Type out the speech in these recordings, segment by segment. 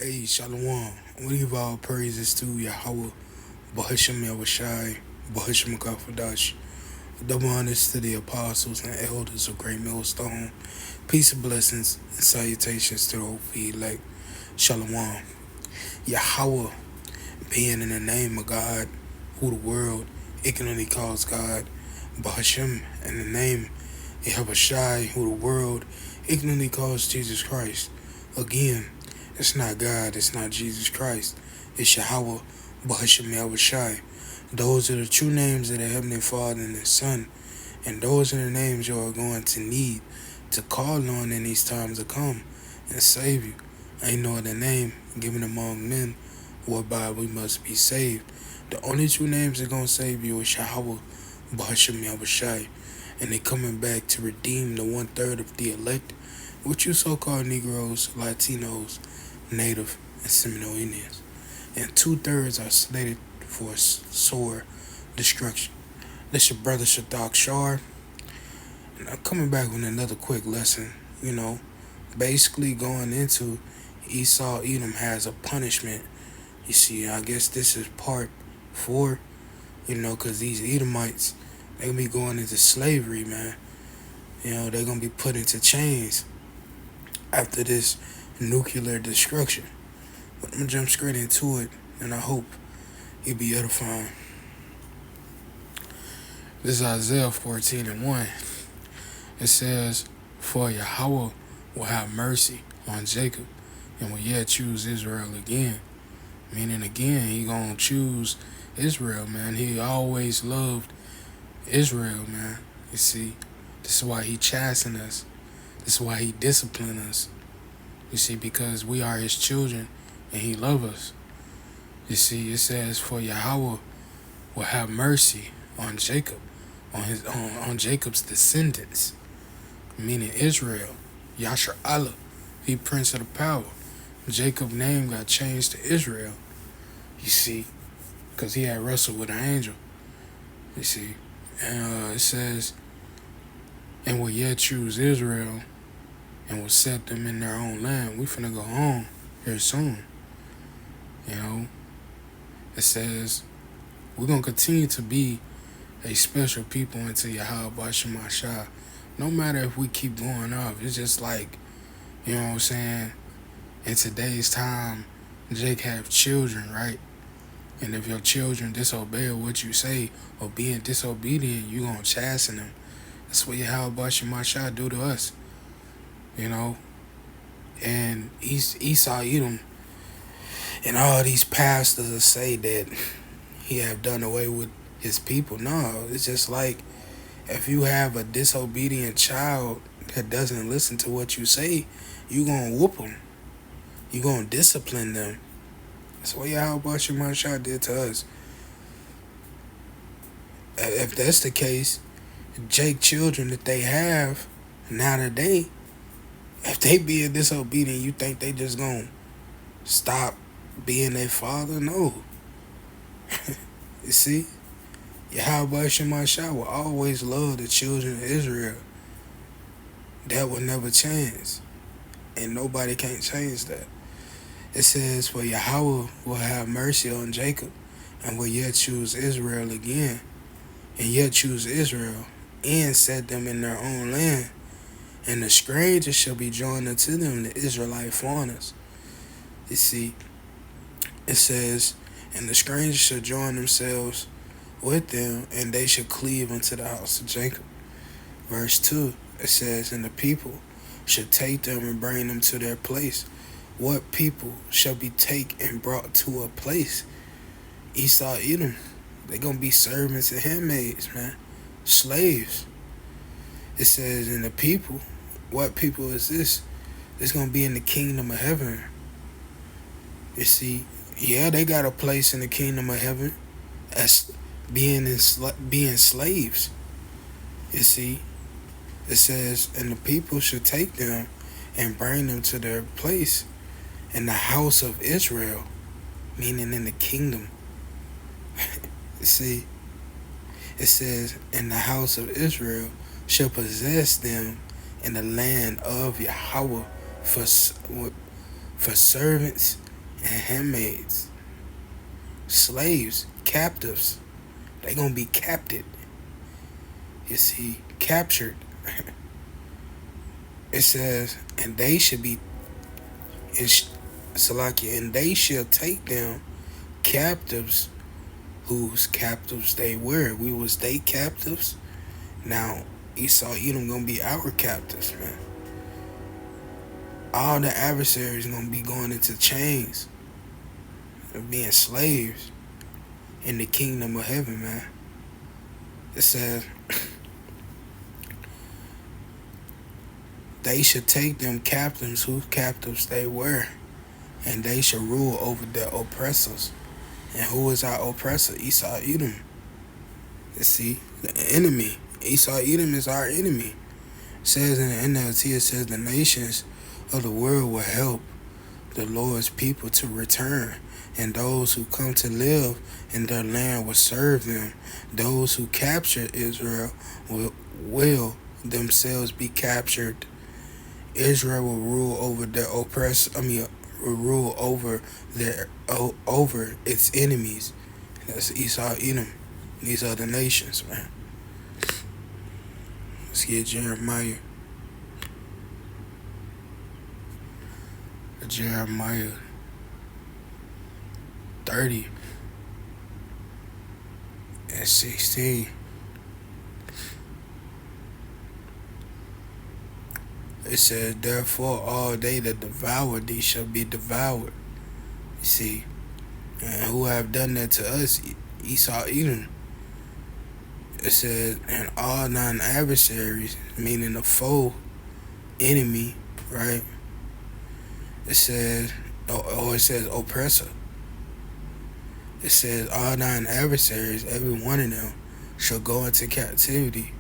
Hey, Shalom. We give all praises to Yahweh, Bahasham Yahushai, Bahasham Kafadash. Double honors to the apostles and elders of Great Millstone. Peace and blessings and salutations to the whole elect. Shalom. Yahweh, being in the name of God, who the world ignorantly calls God. Bahasham, in the name of Yahushai, who the world ignorantly calls Jesus Christ. Again, it's not God, it's not Jesus Christ. It's Yahweh, Bahasham Yahushai. Those are the true names of the Heavenly Father and the Son. And those are the names you are going to need to call on in these times to come and save you. Ain't no other name given among men whereby we must be saved. The only true names that are going to save you is Yahweh, Bahasham Yahushai. And they coming back to redeem the 1/3 of the elect, which you so-called Negroes, Latinos, Native, and Seminole Indians. And 2/3 are slated for sore destruction. This your brother Shadak Shar. And I'm coming back with another quick lesson. Basically going into Esau Edom has a punishment. You see, I guess this is part 4, because these Edomites, they're going to be going into slavery, man. They're going to be put into chains after this nuclear destruction. But I'm going to jump straight into it, and I hope it'll be edifying. This is Isaiah 14:1. It says, "For Yahweh will have mercy on Jacob, and will yet choose Israel again." Meaning again, he gonna choose Israel, man. He always loved Israel, man. You see, this is why he chastened us. This is why he disciplined us. You see, because we are his children, and he loves us. You see, it says, "For Yahweh will have mercy on Jacob, on Jacob's descendants," meaning Israel. Yasher Allah, he prince of the power. Jacob's name got changed to Israel. You see, because he had wrestled with an angel. You see, and it says, "And will yet choose Israel, and will set them in their own land." We finna go home here soon. It says, we're going to continue to be a special people until Yahweh Shemashah. No matter if we keep going off, it's just like, you know what I'm saying? In today's time, Jake have children, right? And if your children disobey what you say or being disobedient, you going to chasten them. That's what Yahweh Shemashah do to us. And Esau Edom and all these pastors will say that he have done away with his people. No, it's just like if you have a disobedient child that doesn't listen to what you say, you gonna whoop them. You gonna discipline them. That's what Yahweh Shemashah did to us. If that's the case, Jake children that they have now today, if they being disobedient, you think they just gonna stop being their father? No. You see, Yahweh Shemashah will always love the children of Israel. That will never change, and nobody can't change that. It says, "For Yahweh will have mercy on Jacob, and will yet choose Israel again, and yet choose Israel, and set them in their own land. And the strangers shall be joined unto them, the Israelite foreigners." You see, it says, "And the strangers shall join themselves with them, and they shall cleave unto the house of Jacob." Verse 2, it says, "And the people shall take them and bring them to their place." What people shall be taken and brought to a place? Esau Edom. They're going to be servants and handmaids, man. Slaves. It says, "And the people," what people is this? It's going to be in the kingdom of heaven. You see, yeah, they got a place in the kingdom of heaven as being slaves. You see, it says, "And the people should take them and bring them to their place in the house of Israel," meaning in the kingdom. You see, it says, "And the house of Israel shall possess them in the land of Yahweh for servants and handmaids, slaves, captives. They gonna be captured. You see, captured. It says, and they should be in Salakia, and they shall take them captives, whose captives they were. We was they captives. Now Esau Edom gonna be our captives, man. All the adversaries gonna be going into chains and being slaves in the kingdom of heaven, man. It says they should take them captives whose captives they were, and they shall rule over their oppressors. And who is our oppressor? Esau Edom. You see, the enemy. Esau Edom is our enemy. It says in the NLT, it says the nations of the world will help the Lord's people to return, and those who come to live in their land will serve them. Those who capture Israel will themselves be captured. Israel will rule over their will rule over over its enemies. That's Esau Edom. These are the nations, man. Let's get Jeremiah 30 and 16. It says, therefore all they that devour thee shall be devoured. You see, and who have done that to us? Esau Edom. It says, and all thine adversaries, meaning the foe, enemy, right? It says, or it says oppressor. It says, all thine adversaries, every one of them, shall go into captivity,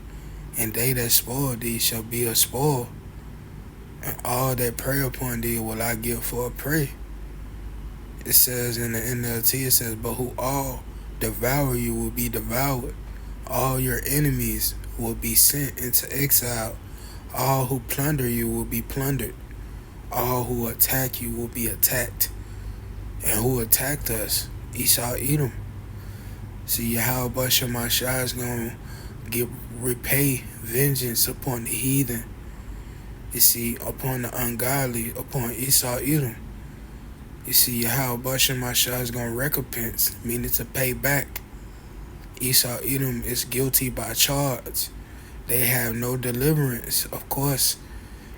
and they that spoil thee shall be a spoil, and all that prey upon thee will I give for a prey. It says in the NLT, it says, but who all devour you will be devoured. All your enemies will be sent into exile. All who plunder you will be plundered. All who attack you will be attacked. And who attacked us? Esau Edom. See, Yahweh Shemashah is going to repay vengeance upon the heathen. You see, upon the ungodly, upon Esau Edom. You see, Yahweh Shemashah is going to recompense, meaning to pay back. Esau Edom is guilty by charge. They have no deliverance. Of course,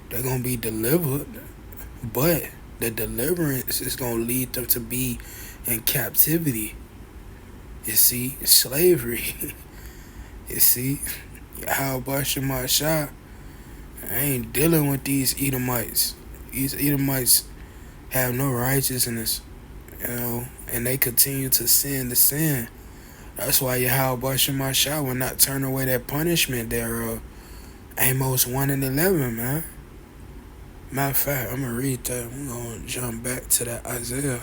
they're going to be delivered, but the deliverance is going to lead them to be in captivity. You see, slavery. You see, Yahweh Shemashah ain't dealing with these Edomites. These Edomites have no righteousness, and they continue to sin the sin. That's why Yahweh Shemashah will not turn away that punishment thereof. Amos 1 and 11, man. Matter of fact, I'm going to read that. I'm going to jump back to that Isaiah.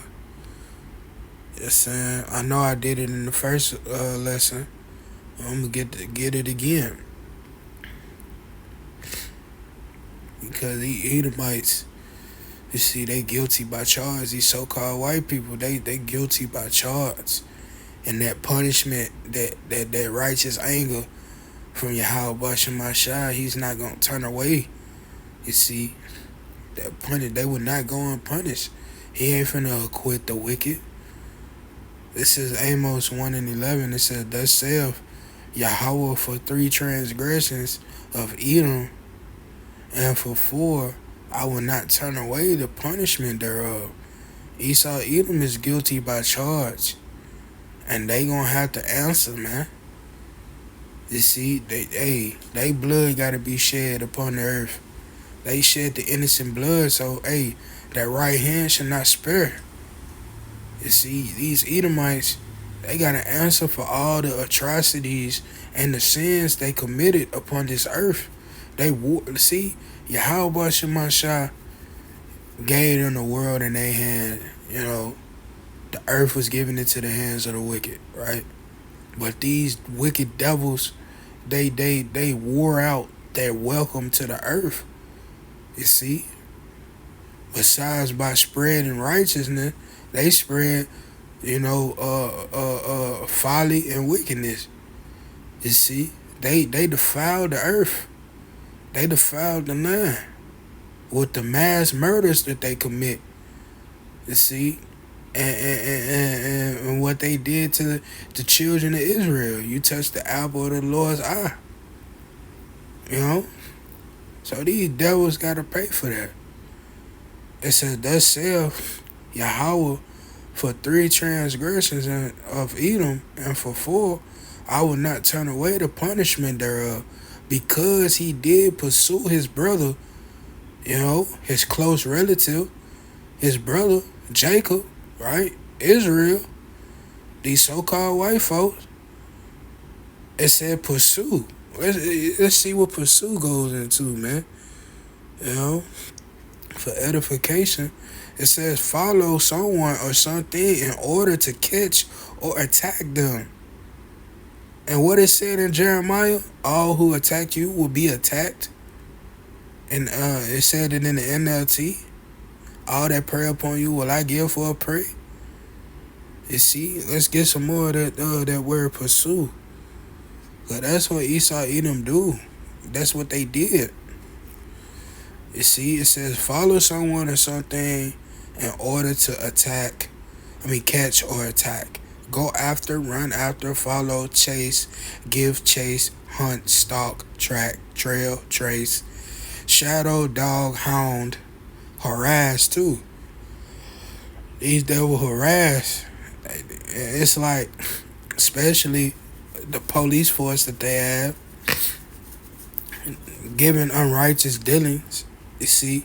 It's saying, I know I did it in the first lesson. I'm going to get it again. Because these Edomites, you see, they guilty by charge. These so-called white people, they guilty by charge. And that punishment, that righteous anger from Yahweh Shemashah, he's not going to turn away. You see, that they would not go unpunished. He ain't finna acquit the wicked. This is Amos 1 and 11. It says, thus saith Yahweh, for 3 transgressions of Edom, and for 4, I will not turn away the punishment thereof. Esau Edom is guilty by charge, and they gonna have to answer, man. You see, they blood gotta be shed upon the earth. They shed the innocent blood, so that right hand should not spare. You see, these Edomites, they gotta answer for all the atrocities and the sins they committed upon this earth. See, Yahweh Shemashah gave them the world in their hand. The earth was given into the hands of the wicked, right? But these wicked devils, they wore out their welcome to the earth. You see, besides by spreading righteousness, They spread, folly and wickedness. You see, they defiled the earth. They defiled the land with the mass murders that they commit. You see, and what they did to the children of Israel. You touched the apple of the Lord's eye. You know, so these devils gotta pay for that. It says, "Thus saith Yahweh, for 3 transgressions of Edom, and for 4, I will not turn away the punishment thereof, because he did pursue his brother, his close relative, his brother Jacob, right? Israel, these so-called white folks." It said pursue. Let's see what pursue goes into, man. You know, for edification. It says follow someone or something in order to catch or attack them. And what it said in Jeremiah, all who attack you will be attacked. And it said it in the NLT. All that prey upon you will I give for a prey. You see, let's get some more of that word pursue. Cause that's what Esau Edom do. That's what they did. You see, it says follow someone or something in order to catch or attack. Go after, run after, follow, chase, give chase, hunt, stalk, track, trail, trace, shadow, dog, hound, harass too. These devil harass. It's like, especially the police force that they have, giving unrighteous dealings. You see,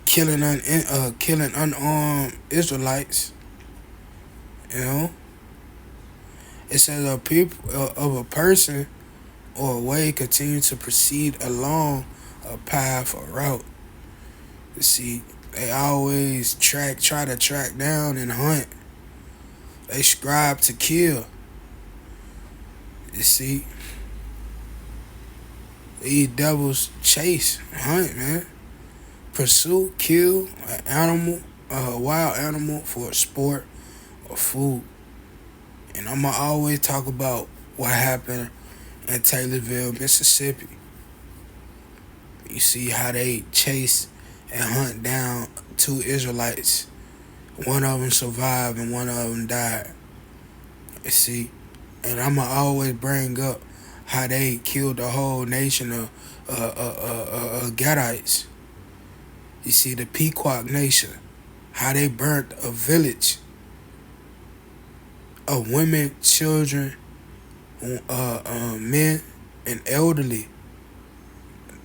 killing unarmed Israelites. You know, it says a person or a way continue to proceed along a path or route. You see, they always try to track down and hunt. They strive to kill. You see, these devils chase, hunt, man. Pursue, kill an animal, a wild animal for sport or food. And I'ma always talk about what happened in Taylorsville, Mississippi. You see how they chase and hunt down 2 Israelites. One of them survived and one of them died. You see, and I'ma always bring up how they killed the whole nation of Gadites. You see, the Pequot Nation, how they burnt a village of women, children, men, and elderly.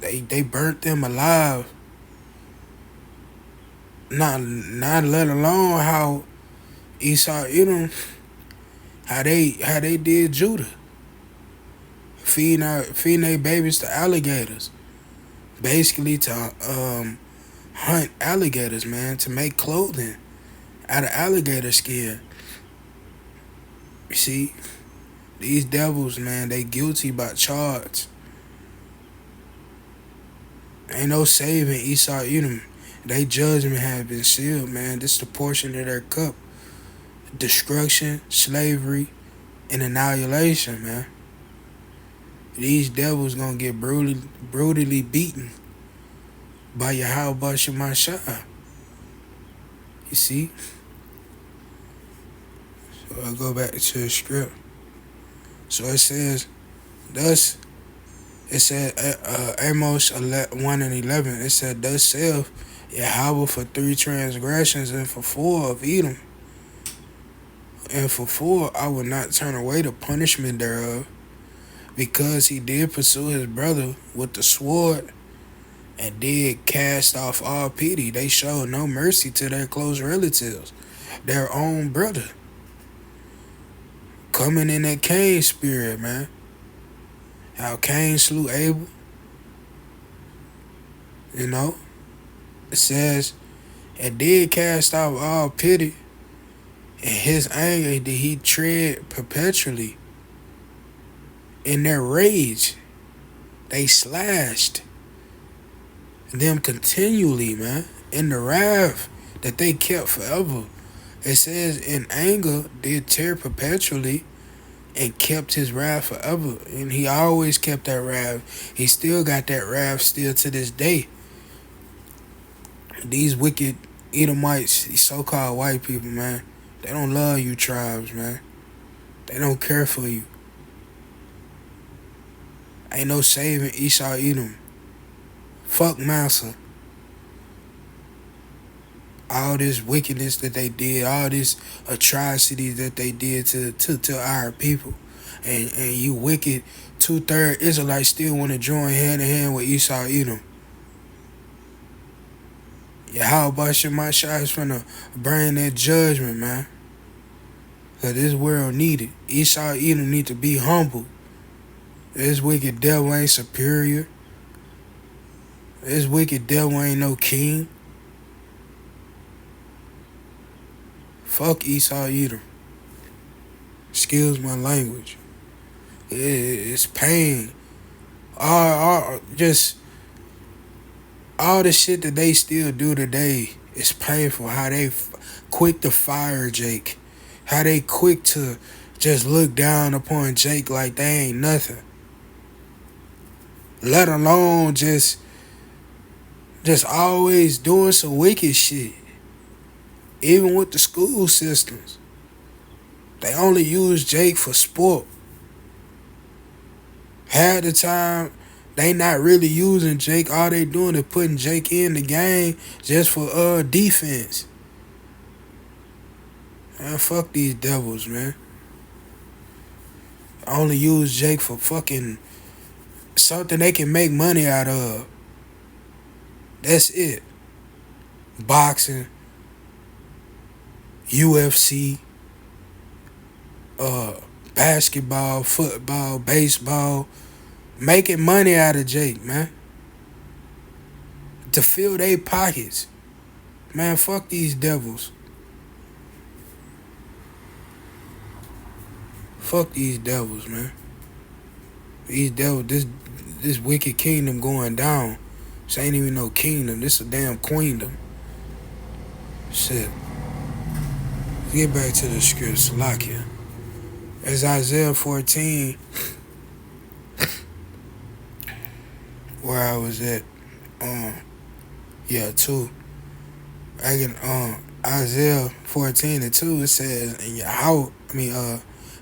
They burnt them alive. Not let alone how Esau Edom, how they did Judah, feeding their babies to alligators, basically to hunt alligators, man, to make clothing out of alligator skin. You see, these devils, man, they guilty by charge. Ain't no saving Esau Edom. They judgment has been sealed, man. This is the portion of their cup. Destruction, slavery, and annihilation, man. These devils gonna get brutally beaten by Yahweh Shemashah. You see? So I'll go back to the script. So it says, thus, it said, Amos 1 and 11, it said, thus saith Yahweh, for 3 transgressions and for 4 of Edom. And for 4, I will not turn away the punishment thereof, because he did pursue his brother with the sword and did cast off all pity. They showed no mercy to their close relatives, their own brother. Coming in that Cain spirit, man. How Cain slew Abel. You know? It says, and did cast off all pity. In his anger did he tread perpetually. In their rage, they slashed them continually, man. In the wrath, that they kept forever. It says, in anger did tear perpetually and kept his wrath forever. And he always kept that wrath. He still got that wrath still to this day. These wicked Edomites, these so-called white people, man, they don't love you tribes, man. They don't care for you. Ain't no saving Esau Edom. Fuck Massa. All this wickedness that they did, all this atrocities that they did to our people. And you wicked 2/3 Israelites still want to join hand in hand with Esau Edom. Yahweh Shemashah is finna bring that judgment, man. Cause this world need it. Esau Edom need to be humble. This wicked devil ain't superior. This wicked devil ain't no king. Fuck Esau Edom. Excuse my language. It's pain. Just all the shit that they still do today is painful. How they quick to fire Jake. How they quick to just look down upon Jake like they ain't nothing. Let alone just always doing some wicked shit. Even with the school systems. They only use Jake for sport. Half the time, they not really using Jake. All they doing is putting Jake in the game just for defense. Man, fuck these devils, man. Only use Jake for fucking something they can make money out of. That's it. Boxing, UFC, basketball, football, baseball. Making money out of Jake, man. To fill their pockets. Man, fuck these devils. Fuck these devils, man. These devils, this wicked kingdom going down. This ain't even no kingdom. This a damn queendom. Shit. Let's get back to the script, Salakia. It's Isaiah 14, where I was at. 2. I can Isaiah 14:2. It says,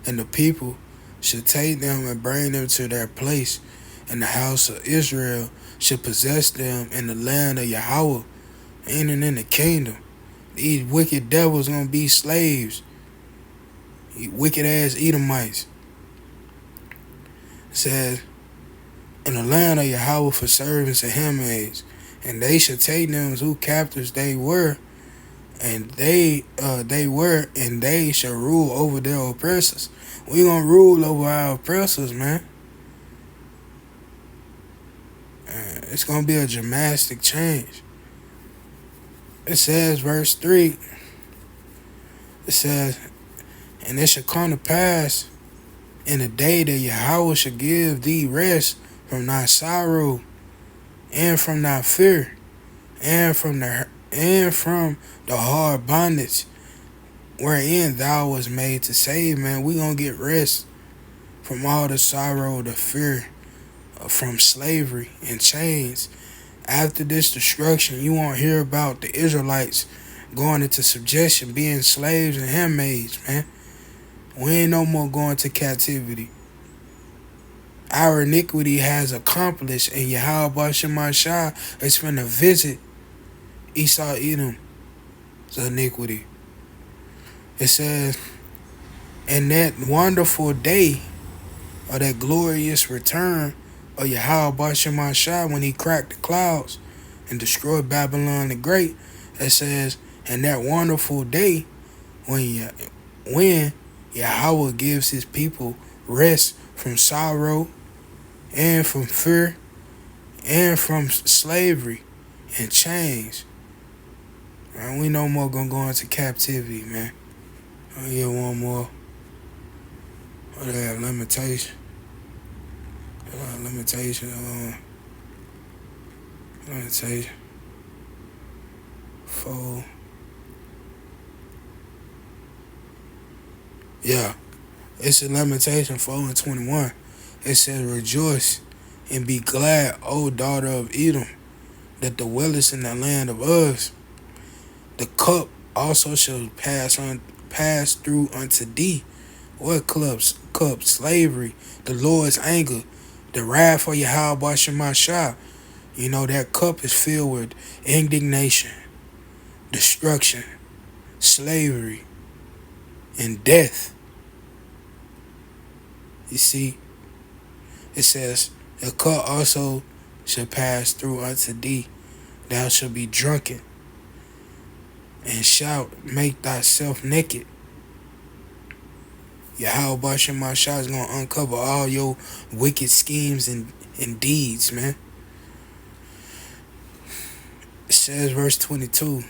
and the people should take them and bring them to their place, and the house of Israel should possess them in the land of Yahweh, and in the kingdom. These wicked devils gonna be slaves. You wicked ass Edomites. It says, in the land of Yahweh for servants and handmaids, and they shall take them who captives they were, and they shall rule over their oppressors. We gonna rule over our oppressors, man. It's gonna be a dramatic change. It says, verse 3, it says, and it shall come to pass in the day that Yahweh shall give thee rest from thy sorrow and from thy fear and from the hard bondage wherein thou was made to save. Man, we gonna get rest from all the sorrow, the fear, from slavery and chains. After this destruction, you won't hear about the Israelites going into subjection, being slaves and handmaids, man. We ain't no more going to captivity. Our iniquity has accomplished, and Yahweh Shemashah is finna visit Esau Edom's iniquity. It says, in that wonderful day of that glorious return of Yahweh Shemashah, when he cracked the clouds and destroyed Babylon the Great, it says, in that wonderful day when Yahweh gives his people rest from sorrow and from fear and from slavery and chains. Man, we no more gonna go into captivity, man. I'll get one more. What do they have? Limitation. Limitation. 4. Yeah. It's in Lamentation 4 and 21. It says, Rejoice and be glad, O daughter of Edom, that dwellest in the land of Uz. The cup also shall pass through unto thee. What clubs? Cup, slavery, the Lord's anger, the wrath for Yahweh Shemashah. You know, that cup is filled with indignation, destruction, slavery, and death. You see, it says, the cup also shall pass through unto thee. Thou shalt be drunken, and shalt make thyself naked. Yahweh Shemashah is going to uncover all your wicked schemes and deeds, man. It says, verse 22,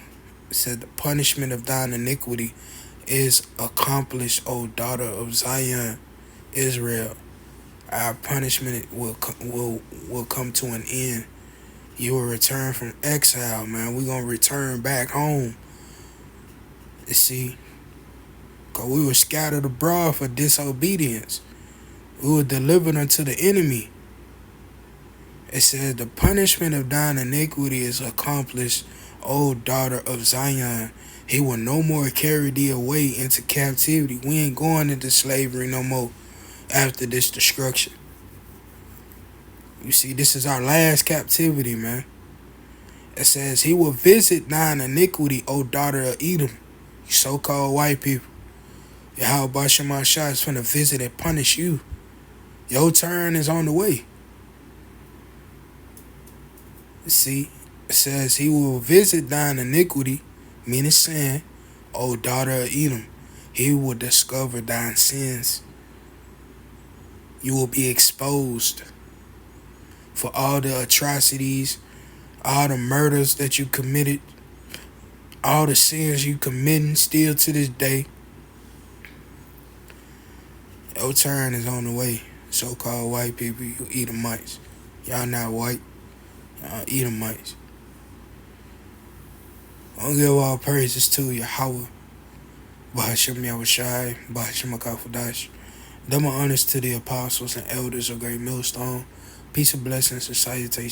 it said, the punishment of thine iniquity is accomplished, O daughter of Zion, Israel. Our punishment will come to an end. You will return from exile, man. We're going to return back home. You see, because we were scattered abroad for disobedience. We were delivered unto the enemy. It says, the punishment of thine iniquity is accomplished, O daughter of Zion. He will no more carry thee away into captivity. We ain't going into slavery no more after this destruction. You see, this is our last captivity, man. It says, he will visit thine iniquity, O daughter of Edom. You so-called white people. Yahweh Shemashah is finna visit and punish you. Your turn is on the way. See, it says, he will visit thine iniquity, meaning sin, O daughter of Edom. He will discover thine sins. You will be exposed for all the atrocities, all the murders that you committed, all the sins you committing still to this day. Your turn is on the way. So-called white people, you Edomites. Y'all not white. Edomites. I'll give all praises to Yahweh, Bahashem Yahushai, Bahashem Akafadash. Double honors to the apostles and elders of Great Millstone. Peace and blessings and salutations.